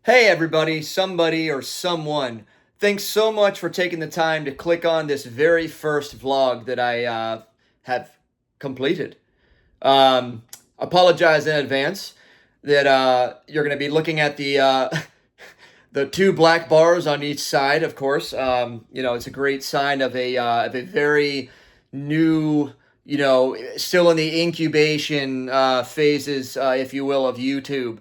Hey everybody, somebody or someone. Thanks so much for taking the time to click on this very first vlog that I have completed. Apologize in advance that you're going to be looking at the the two black bars on each side, of course. It's a great sign of a very new, still in the incubation phases, if you will, of YouTube.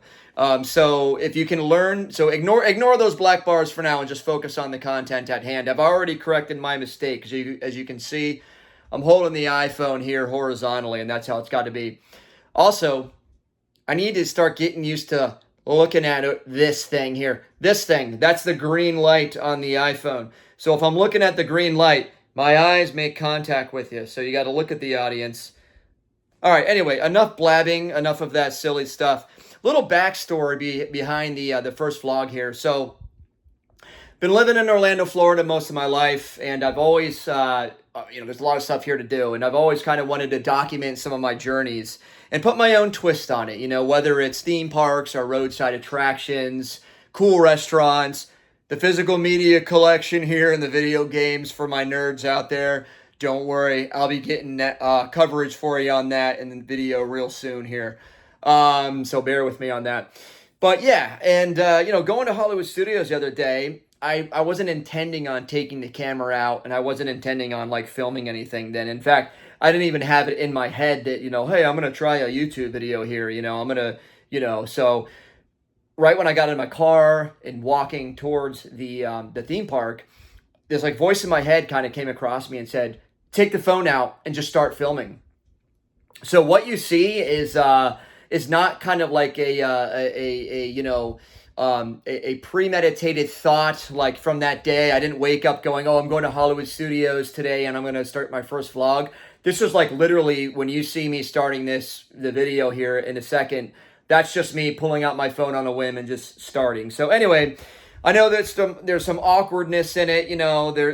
So if you can learn, so ignore those black bars for now and just focus on the content at hand. I've already corrected my mistake. As you can see, I'm holding the iPhone here horizontally, and that's how it's got to be. Also, I need to start getting used to looking at this thing here. This thing, that's the green light on the iPhone. So if I'm looking at the green light, my eyes make contact with you. So you got to look at the audience. All right, anyway, enough blabbing, enough of that silly stuff. Little backstory behind the first vlog here. So, been living in Orlando, Florida most of my life, and I've always, there's a lot of stuff here to do, and I've always kind of wanted to document some of my journeys and put my own twist on it, whether it's theme parks or roadside attractions, cool restaurants, the physical media collection here and the video games for my nerds out there. Don't worry, I'll be getting coverage for you on that in the video real soon here. So bear with me on that. But yeah, and going to Hollywood Studios the other day, I wasn't intending on taking the camera out, and I wasn't intending on like filming anything then. In fact, I didn't even have it in my head that, hey, I'm going to try a YouTube video here, I'm going to, so right when I got in my car and walking towards the theme park, this like voice in my head kind of came across me and said, take the phone out and just start filming. So what you see is not kind of like a premeditated thought like from that day. I didn't wake up going, oh, I'm going to Hollywood Studios today and I'm going to start my first vlog. This was like literally when you see me starting the video here in a second, that's just me pulling out my phone on a whim and just starting. So anyway, I know that there's some awkwardness in it,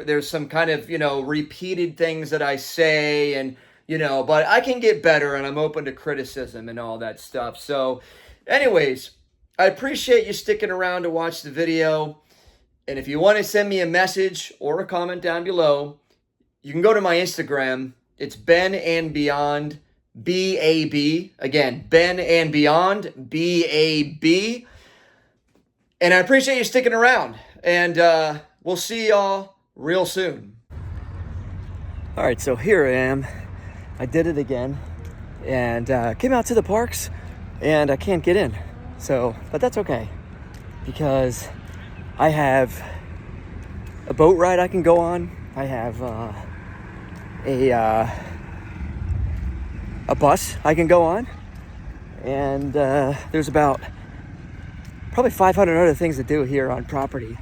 there's some kind of, repeated things that I say and, but I can get better and I'm open to criticism and all that stuff. So anyways, I appreciate you sticking around to watch the video. And if you want to send me a message or a comment down below, you can go to my Instagram. It's Ben and Beyond, B-A-B. Again, Ben and Beyond, B-A-B. And I appreciate you sticking around. And we'll see y'all real soon. All right, so here I am. I did it again. And came out to the parks. And I can't get in. So, but that's okay. Because I have a boat ride I can go on. I have a bus I can go on. And there's about probably 500 other things to do here on property.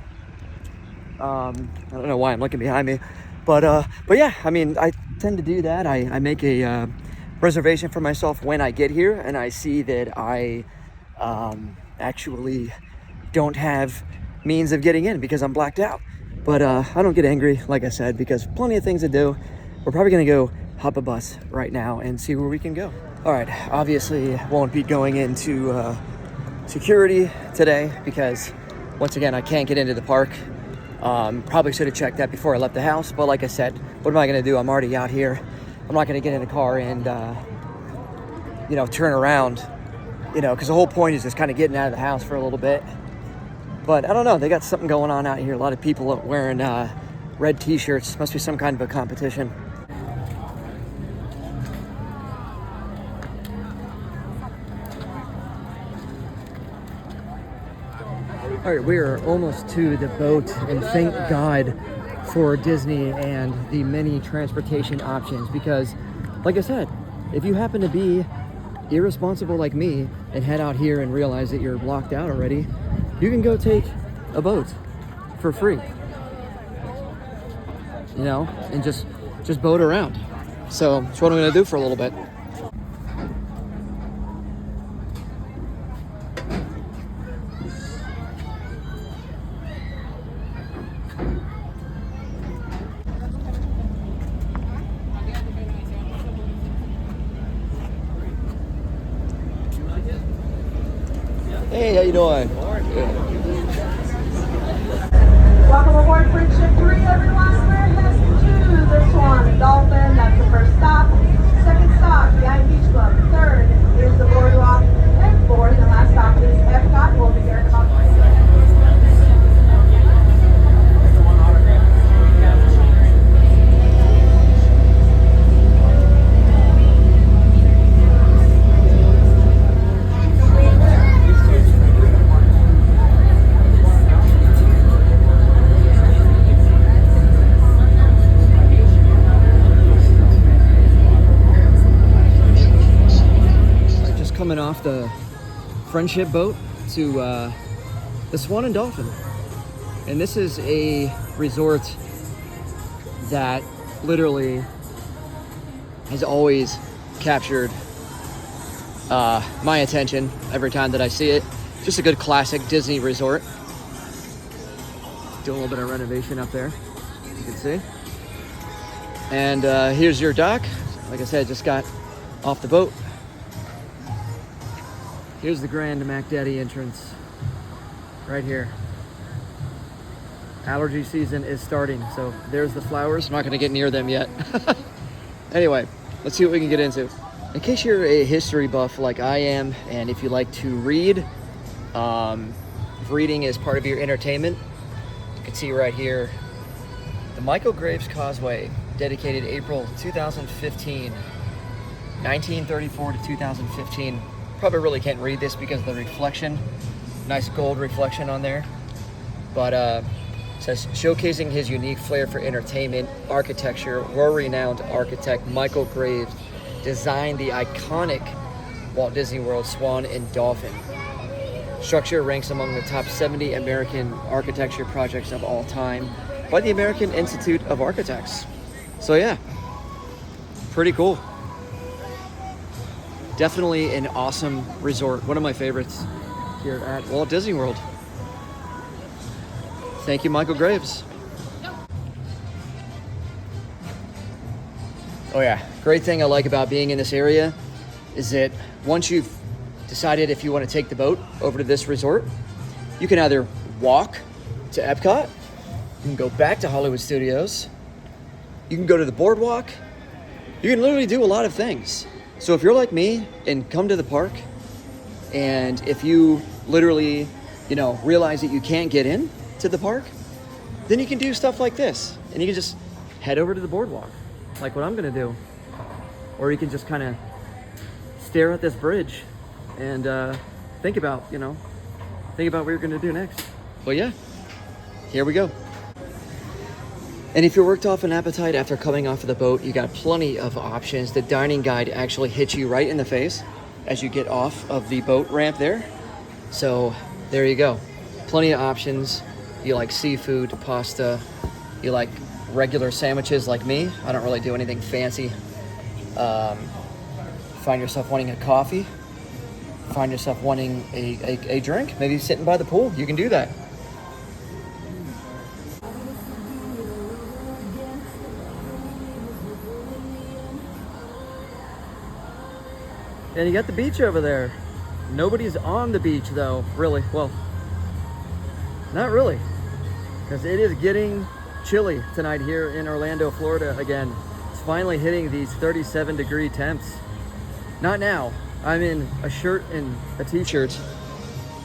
I don't know why I'm looking behind me, but yeah, I mean, I tend to do that. I make a reservation for myself when I get here, and I see that I actually don't have means of getting in because I'm blacked out. But I don't get angry, like I said, because plenty of things to do. We're probably gonna go hop a bus right now and see where we can go. All right, obviously won't be going into security today because once again I can't get into the park. Probably should have checked that before I left the house, but like I said, what am I gonna do? I'm already out here. I'm not gonna get in the car and turn around, because the whole point is just kind of getting out of the house for a little bit. But I don't know, they got something going on out here. A lot of people wearing red t-shirts. Must be some kind of a competition. All right, we are almost to the boat, and thank God for Disney and the many transportation options, because like I said, if you happen to be irresponsible like me and head out here and realize that you're blocked out already, you can go take a boat for free, and just boat around. So that's what I'm gonna do for a little bit. Hey, how you doing? Good. Welcome aboard Friendship 3, everyone. We're heading to the Swan and Dolphin. That's the first stop. Second stop, the Ivy Beach Club. Third is the Boardwalk. And fourth and last stop is Epcot. We'll be there in about 20 seconds. Coming off the Friendship boat to the Swan and Dolphin, and this is a resort that literally has always captured my attention every time that I see it. Just a good classic Disney resort. Doing a little bit of renovation up there, you can see. And here's your dock. Like I said, just got off the boat. Here's the Grand Mac Daddy entrance, right here. Allergy season is starting, so there's the flowers. I'm not gonna get near them yet. Anyway, let's see what we can get into. In case you're a history buff like I am, and if you like to read, if reading is part of your entertainment, you can see right here, the Michael Graves Causeway, dedicated April 2015, 1934 to 2015. Probably really can't read this because of the reflection. Nice gold reflection on there. But it says, showcasing his unique flair for entertainment, architecture, world-renowned architect Michael Graves designed the iconic Walt Disney World Swan and Dolphin. Structure ranks among the top 70 American architecture projects of all time by the American Institute of Architects. So yeah, pretty cool. Definitely an awesome resort. One of my favorites here at Walt Disney World. Thank you, Michael Graves. Oh yeah, great thing I like about being in this area is that once you've decided if you want to take the boat over to this resort, you can either walk to Epcot, you can go back to Hollywood Studios, you can go to the boardwalk, you can literally do a lot of things. So if you're like me and come to the park, and if you literally, realize that you can't get in to the park, then you can do stuff like this. And you can just head over to the boardwalk, like what I'm gonna do. Or you can just kind of stare at this bridge and think about what you're gonna do next. But yeah, here we go. And if you're worked off an appetite after coming off of the boat, you got plenty of options. The dining guide actually hits you right in the face as you get off of the boat ramp there. So there you go. Plenty of options. You like seafood, pasta, you like regular sandwiches like me. I don't really do anything fancy. Find yourself wanting a coffee, find yourself wanting a drink, maybe sitting by the pool, you can do that. And you got the beach over there. Nobody's on the beach though, really. Well, not really, because it is getting chilly tonight here in Orlando, Florida again. It's finally hitting these 37-degree temps. Not now. I'm in a shirt and a t-shirt.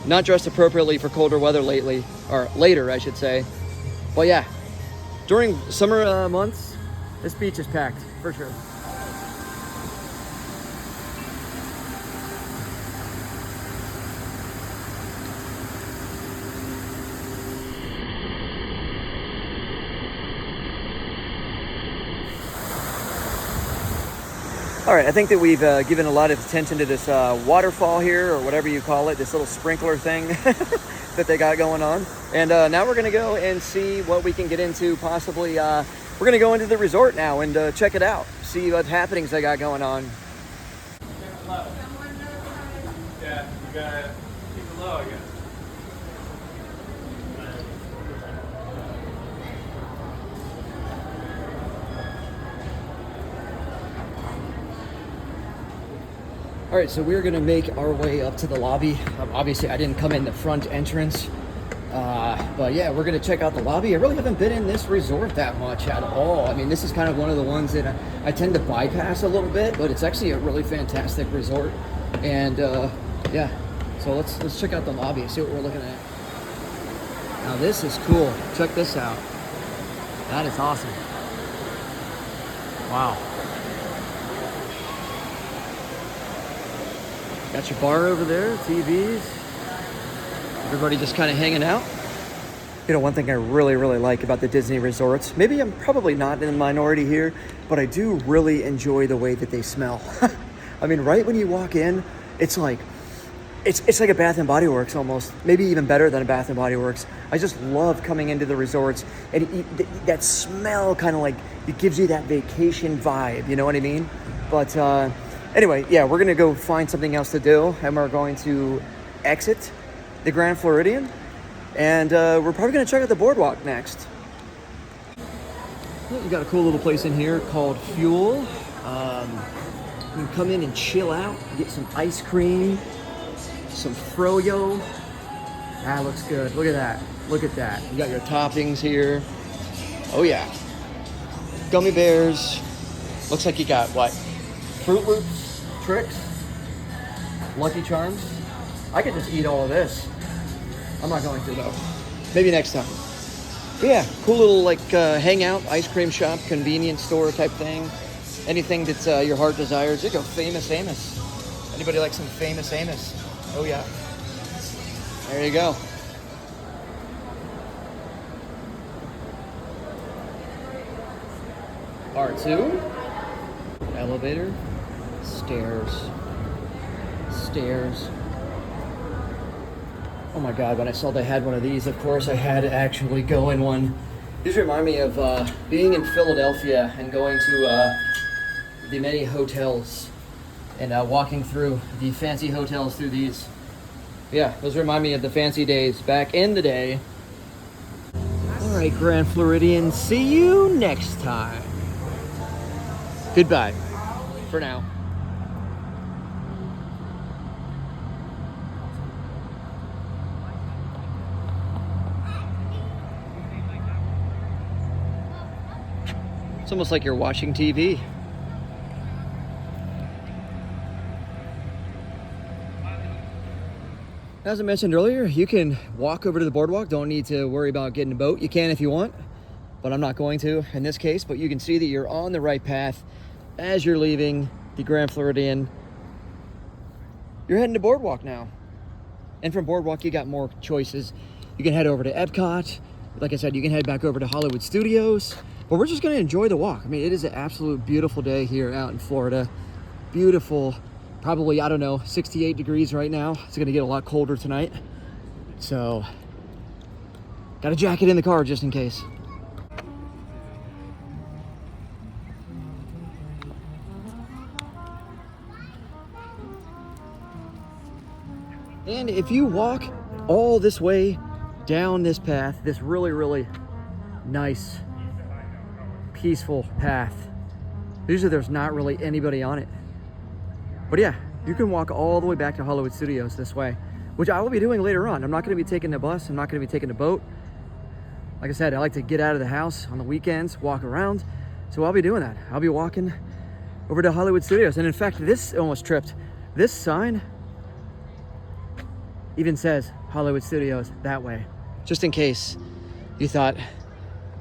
Not dressed appropriately for colder weather lately, or later, I should say. But yeah, during summer months, this beach is packed, for sure. All right, I think that we've given a lot of attention to this waterfall here, or whatever you call it, this little sprinkler thing that they got going on. And now we're gonna go and see what we can get into, possibly. We're gonna go into the resort now and check it out, see what happenings they got going on. Yeah, you gotta keep it low, I guess. All right, so we're gonna make our way up to the lobby. Obviously, I didn't come in the front entrance, But yeah, we're gonna check out the lobby. I really haven't been in this resort that much at all. I mean, this is kind of one of the ones that I tend to bypass a little bit, but it's actually a really fantastic resort. And yeah, so let's check out the lobby, see what we're looking at. Now this is cool. Check this out. That is awesome. Wow. Got your bar over there, TVs. Everybody just kind of hanging out. You know, one thing I really like about the Disney resorts, maybe I'm probably not in the minority here, but I do really enjoy the way that they smell. I mean, right when you walk in, it's like a Bath and Body Works almost, maybe even better than a Bath and Body Works. I just love coming into the resorts, and that smell kind of like, it gives you that vacation vibe, you know what I mean? But anyway, yeah, we're gonna go find something else to do, and we're going to exit the Grand Floridian, and we're probably gonna check out the Boardwalk next. We got a cool little place in here called Fuel. You can come in and chill out, get some ice cream, some froyo. That looks good. Look at that. Look at that. You got your toppings here. Oh yeah. Gummy bears. Looks like you got what? Fruit Loops, Tricks, Lucky Charms. I could just eat all of this. I'm not going to though. Maybe next time. But yeah, cool little like hangout, ice cream shop, convenience store type thing. Anything that your heart desires. There you go, Famous Amos. Anybody like some Famous Amos? Oh yeah. There you go. R2. Elevator. Stairs. Stairs. Oh my God, when I saw they had one of these, of course I had to actually go in one. These remind me of being in Philadelphia and going to the many hotels and walking through the fancy hotels through these. Yeah, those remind me of the fancy days back in the day. All right, Grand Floridian, see you next time. Goodbye for now. It's almost like you're watching TV. As I mentioned earlier, you can walk over to the boardwalk. Don't need to worry about getting a boat. You can if you want, but I'm not going to in this case. But you can see that you're on the right path as you're leaving the Grand Floridian. You're heading to Boardwalk now. And from Boardwalk, you got more choices. You can head over to Epcot. Like I said, you can head back over to Hollywood Studios. But we're just going to enjoy the walk. I mean, it is an absolute beautiful day here out in Florida. Beautiful. Probably, I don't know, 68 degrees right now. It's gonna get a lot colder tonight. So, got a jacket in the car just in case. And if you walk all this way down this path, this really nice, peaceful path, usually there's not really anybody on it. But yeah, you can walk all the way back to Hollywood Studios this way, which I will be doing later on. I'm not going to be taking the bus. I'm not going to be taking the boat. Like I said, I like to get out of the house on the weekends, walk around. So I'll be doing that. I'll be walking over to Hollywood Studios. And in fact, this almost tripped. This sign even says Hollywood Studios that way, just in case you thought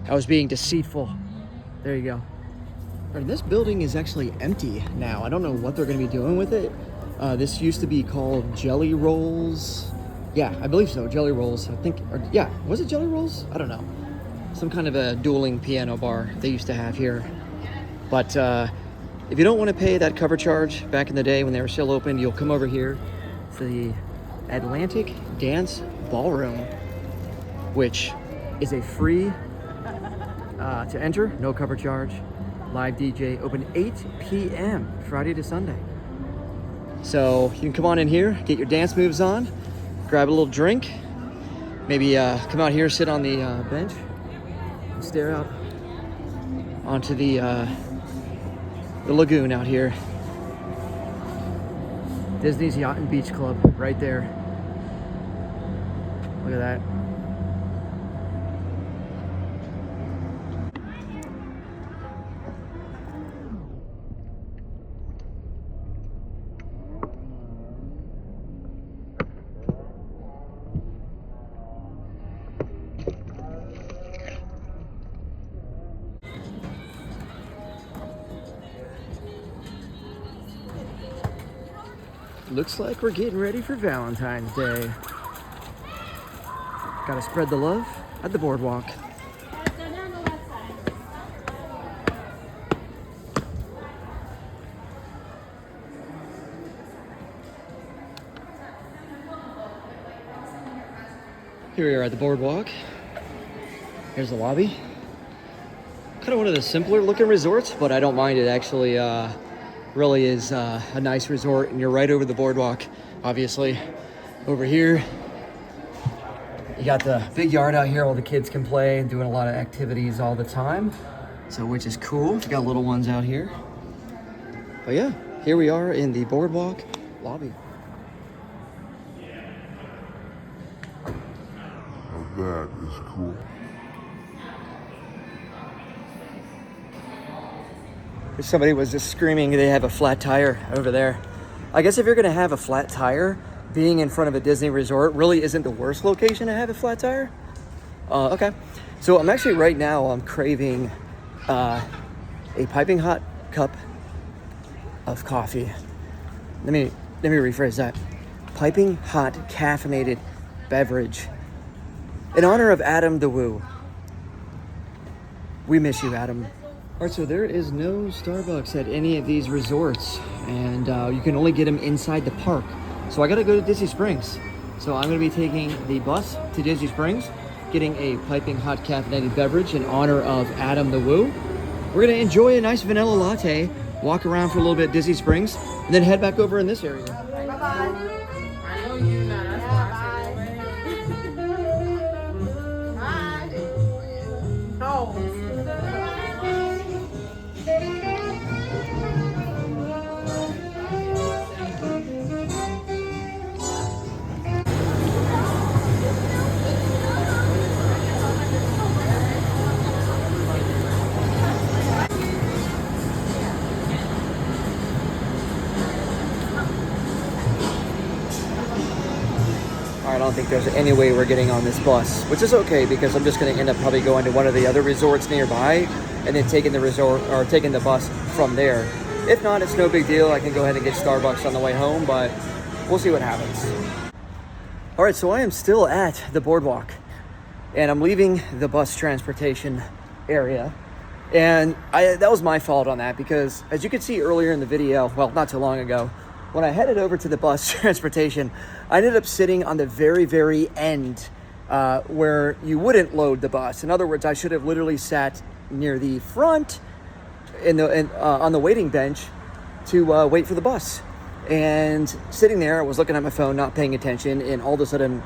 I was being deceitful. There you go. And this building is actually empty now. I don't know what they're going to be doing with it. This used to be called Jelly Rolls. Yeah, I believe so. Jelly Rolls. I think. Or, yeah, was it Jelly Rolls? I don't know. Some kind of a dueling piano bar they used to have here. But if you don't want to pay that cover charge back in the day when they were still open, you'll come over here to the Atlantic Dance Ballroom, which is a free to enter, no cover charge. Live DJ, open 8 p.m. Friday to Sunday. So you can come on in here, get your dance moves on, grab a little drink, maybe come out here, sit on the bench, and stare out onto the lagoon out here. Disney's Yacht and Beach Club right there. Look at that. Looks like we're getting ready for Valentine's Day. Gotta spread the love at the boardwalk. Here we are at the boardwalk. Here's the lobby. Kind of one of the simpler looking resorts, but I don't mind it. Actually, really is a nice resort, and you're right over the boardwalk, obviously. Over here, you got the big yard out here. All the kids can play and doing a lot of activities all the time. So, which is cool. You got little ones out here. But yeah, here we are in the boardwalk lobby. That is cool. Somebody was just screaming they have a flat tire over there. I guess if you're gonna have a flat tire, being in front of a Disney resort really isn't the worst location to have a flat tire. Okay, so I'm actually right now I'm craving a piping hot cup of coffee. Let me rephrase that. Piping hot caffeinated beverage. In honor of Adam the Woo. We miss you, Adam. All right, so there is no Starbucks at any of these resorts, and you can only get them inside the park. So I gotta go to Disney Springs. So I'm gonna be taking the bus to Disney Springs, getting a piping hot caffeinated beverage in honor of Adam the Woo. We're gonna enjoy a nice vanilla latte, walk around for a little bit at Disney Springs, and then head back over in this area. Bye-bye. I know you not. That's why I said, No. I don't think there's any way we're getting on this bus, which is okay because I'm just going to end up probably going to one of the other resorts nearby and then taking the resort or taking the bus from there. If not, it's no big deal. I can go ahead and get Starbucks on the way home, but we'll see what happens. All right, so I am still at the boardwalk and I'm leaving the bus transportation area. And that was my fault on that because as you could see earlier in the video, well, not too long ago, when I headed over to the bus transportation, I ended up sitting on the very, very end where you wouldn't load the bus. In other words, I should have literally sat near the front on the waiting bench to wait for the bus. And sitting there, I was looking at my phone, not paying attention, and all of a sudden,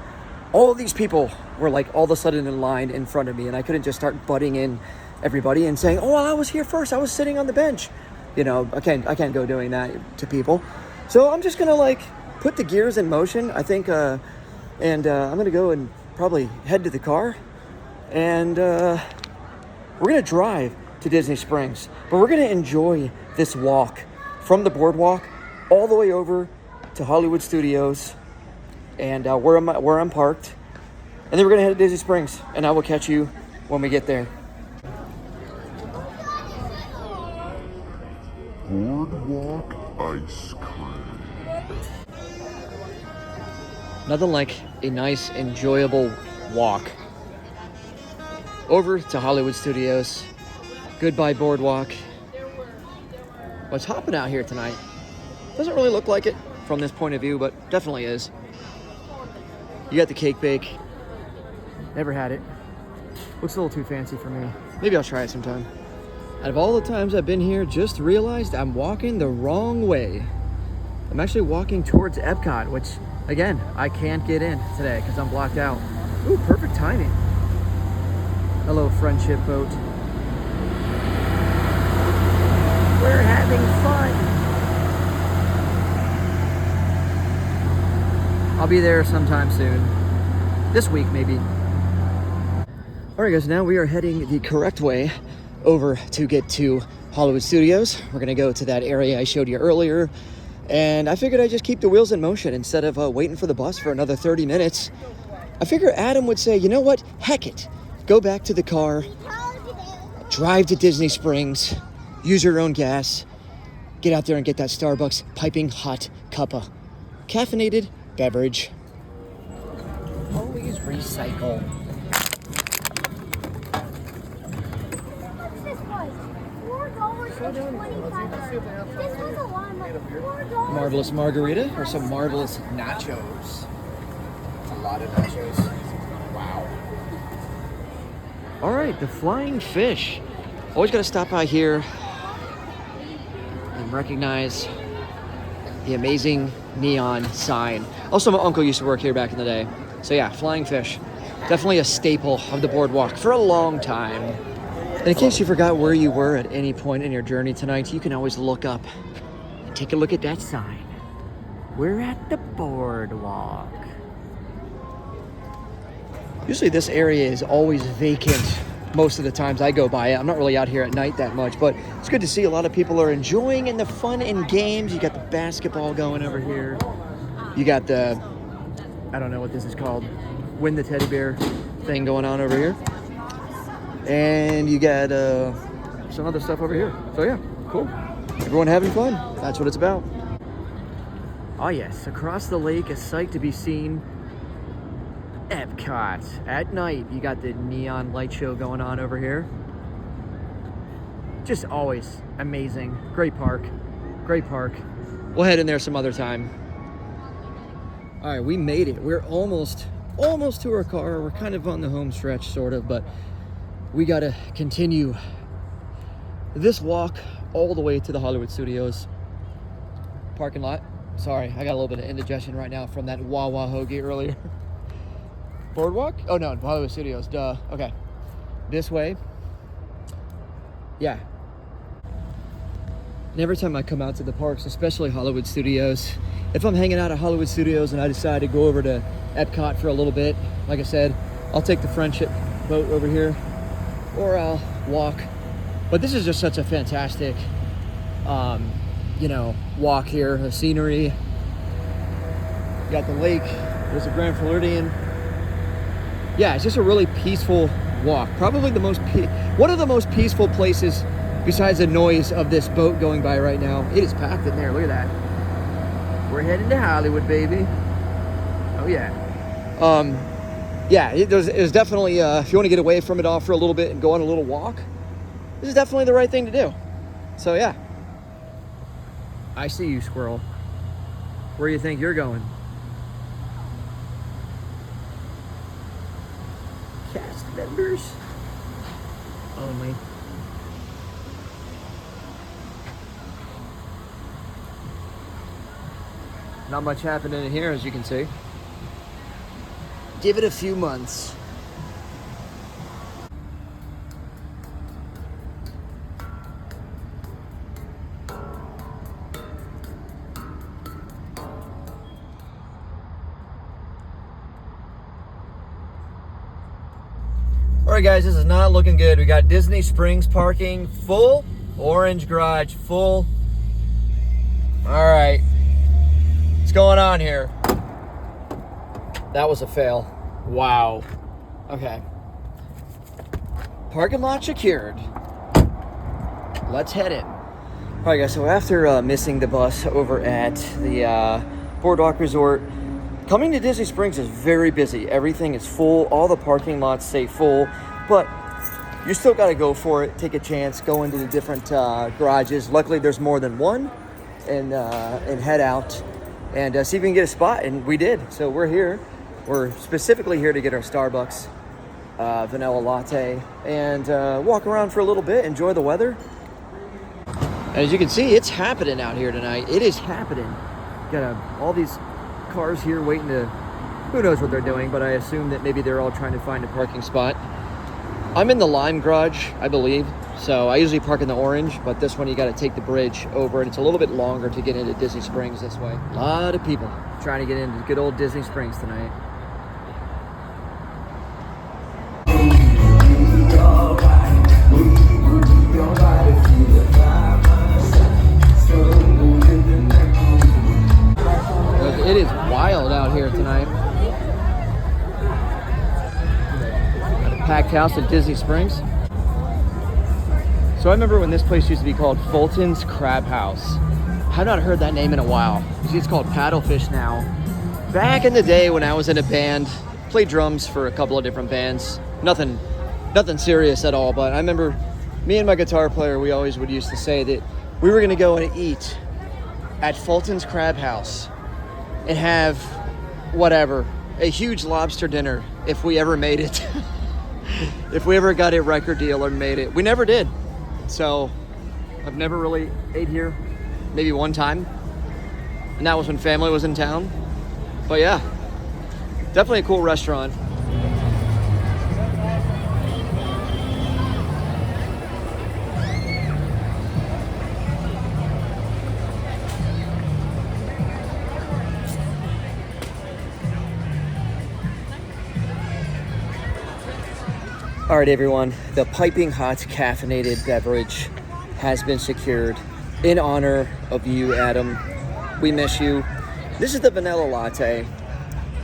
all of these people were like all of a sudden in line in front of me, and I couldn't just start butting in everybody and saying, "Oh, I was here first. I was sitting on the bench." You know, I can't go doing that to people. So I'm just gonna like put the gears in motion, I think, and I'm gonna go and probably head to the car, and we're gonna drive to Disney Springs, but we're gonna enjoy this walk from the boardwalk all the way over to Hollywood Studios, and where I'm parked, and then we're gonna head to Disney Springs, and I will catch you when we get there. Boardwalk ice cream. Nothing like a nice, enjoyable walk over to Hollywood Studios. Goodbye, boardwalk. What's hopping out here tonight? Doesn't really look like it from this point of view, but definitely is. You got the cake bake. Never had it. Looks a little too fancy for me. Maybe I'll try it sometime. Out of all the times I've been here, just realized I'm walking the wrong way. I'm actually walking towards Epcot, which, again, I can't get in today because I'm blocked out. Ooh, perfect timing. Hello, friendship boat. We're having fun. I'll be there sometime soon. This week, maybe. All right, guys, now we are heading the correct way over to get to Hollywood Studios. We're gonna go to that area I showed you earlier. And I figured I'd just keep the wheels in motion instead of waiting for the bus for another 30 minutes. I figure Adam would say, you know what? Heck it. Go back to the car, drive to Disney Springs, use your own gas, get out there and get that Starbucks piping hot cuppa caffeinated beverage. Always recycle. What's this was? $4.25. This was a lot of money. $4. Marvelous margarita or some marvelous nachos. A lot of nachos. Wow. All right, the flying fish. Always got to stop by here and recognize the amazing neon sign. Also, my uncle used to work here back in the day. So yeah, flying fish. Definitely a staple of the boardwalk for a long time. And in case you forgot where you were at any point in your journey tonight, you can always look up and take a look at that sign. We're at the boardwalk. Usually this area is always vacant most of the times I go by it. I'm not really out here at night that much, but it's good to see a lot of people are enjoying in the fun and games. You got the basketball going over here. You got the, I don't know what this is called, win the teddy bear thing going on over here. And you got some other stuff over here. So yeah, cool. Everyone having fun. That's what it's about. Oh yes, across the lake, a sight to be seen. Epcot. At night, you got the neon light show going on over here. Just always amazing. Great park. Great park. We'll head in there some other time. All right, we made it. We're almost to our car. We're kind of on the home stretch, sort of, but we gotta continue this walk all the way to the Hollywood Studios parking lot. Sorry, I got a little bit of indigestion right now from that Wawa hoagie earlier. Boardwalk? Oh no, Hollywood Studios, duh. Okay, this way. Yeah. And every time I come out to the parks, especially Hollywood Studios, if I'm hanging out at Hollywood Studios and I decide to go over to Epcot for a little bit, like I said, I'll take the friendship boat over here, or I'll walk. But this is just such a fantastic, walk here. The scenery. You got the lake. There's the Grand Floridian. Yeah, it's just a really peaceful walk. Probably one of the most peaceful places besides the noise of this boat going by right now. It is packed in there. Look at that. We're heading to Hollywood, baby. Oh yeah. There's definitely, if you want to get away from it all for a little bit and go on a little walk, this is definitely the right thing to do. So yeah. I see you, squirrel. Where do you think you're going? Cast members only. Not much happening in here, as you can see. Give it a few months. All right, guys, this is not looking good. We got Disney Springs parking full, orange garage full. All right, what's going on here? That was a fail. Wow. Okay. Parking lot secured. Let's head in. All right, guys, so after missing the bus over at the Boardwalk Resort, coming to Disney Springs is very busy. Everything is full. All the parking lots stay full, but you still got to go for it. Take a chance. Go into the different garages. Luckily, there's more than one, and head out and see if we can get a spot. And we did. So we're here. We're specifically here to get our Starbucks vanilla latte and walk around for a little bit. Enjoy the weather. And as you can see, it's happening out here tonight. It is happening. Got all these cars here waiting to, who knows what they're doing, but I assume that maybe they're all trying to find a parking spot. I'm in the lime garage, I believe, so I usually park in the orange, but this one you got to take the bridge over, and it's a little bit longer to get into Disney Springs this way. A lot of people trying to get into good old Disney Springs tonight. It is wild out here tonight. At a packed house at Disney Springs. So I remember when this place used to be called Fulton's Crab House. I've not heard that name in a while. See, it's called Paddlefish now. Back in the day when I was in a band, played drums for a couple of different bands. Nothing serious at all, but I remember me and my guitar player, we always would used to say that we were gonna go and eat at Fulton's Crab House and have whatever, a huge lobster dinner if we ever made it. If we ever got a record deal or made it. We never did. So I've never really ate here, maybe one time. And that was when family was in town. But yeah, definitely a cool restaurant. All right, everyone, the piping hot caffeinated beverage has been secured in honor of you, Adam. We miss you. This is the vanilla latte,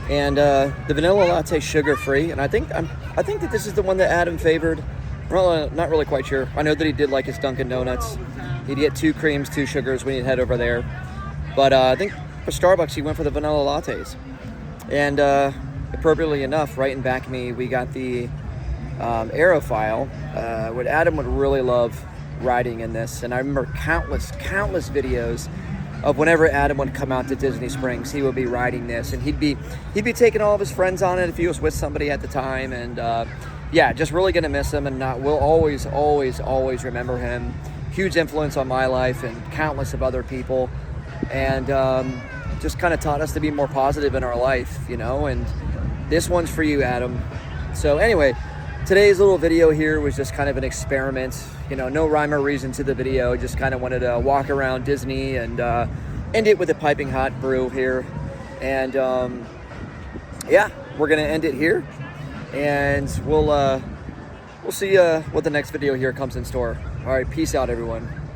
and the vanilla latte sugar-free, and I think that this is the one that Adam favored. Well, not really quite sure. I know that he did like his Dunkin' Donuts. He'd get 2 creams, 2 sugars when he'd head over there. But I think for Starbucks, he went for the vanilla lattes. And appropriately enough, right in back of me, we got the Aerophile. What Adam would really love riding in this, and I remember countless videos of whenever Adam would come out to Disney Springs, he would be riding this, and he'd be taking all of his friends on it if he was with somebody at the time, and yeah, just really gonna miss him, and we'll always remember him. Huge influence on my life and countless of other people, and just kind of taught us to be more positive in our life, you know. And this one's for you, Adam. So anyway, today's little video here was just kind of an experiment, you know, no rhyme or reason to the video. Just kind of wanted to walk around Disney and end it with a piping hot brew here. And yeah, we're gonna end it here, and we'll see what the next video here comes in store. All right, peace out, everyone.